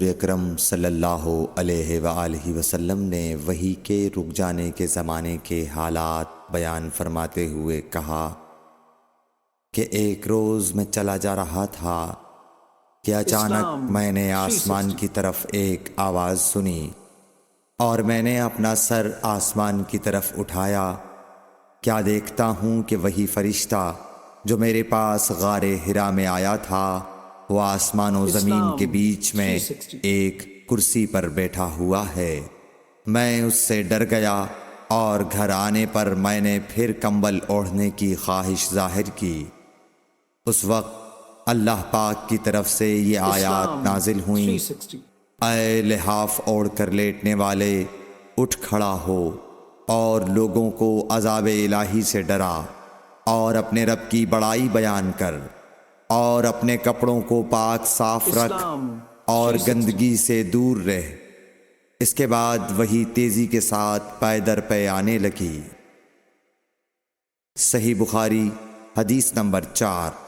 نبی اکرم صلی اللہ علیہ وآلہ وسلم نے وحی کے رک جانے کے زمانے کے حالات بیان فرماتے ہوئے کہا کہ ایک روز میں چلا جا رہا تھا کہ اچانک میں نے آسمان کی طرف ایک آواز سنی اور میں نے اپنا سر آسمان کی طرف اٹھایا، کیا دیکھتا ہوں کہ وہی فرشتہ جو میرے پاس غار حرا میں آیا تھا وہ آسمان و زمین کے بیچ میں ایک کرسی پر بیٹھا ہوا ہے۔ میں اس سے ڈر گیا اور گھر آنے پر میں نے پھر کمبل اوڑھنے کی خواہش ظاہر کی۔ اس وقت اللہ پاک کی طرف سے یہ آیات نازل ہوئیں، اے لحاف اوڑھ کر لیٹنے والے، اٹھ کھڑا ہو اور لوگوں کو عذاب الہی سے ڈرا، اور اپنے رب کی بڑائی بیان کر، اور اپنے کپڑوں کو پاک صاف رکھ اور گندگی سے دور رہ۔ اس کے بعد وہی تیزی کے ساتھ پے در پے آنے لگی۔ صحیح بخاری حدیث نمبر 4۔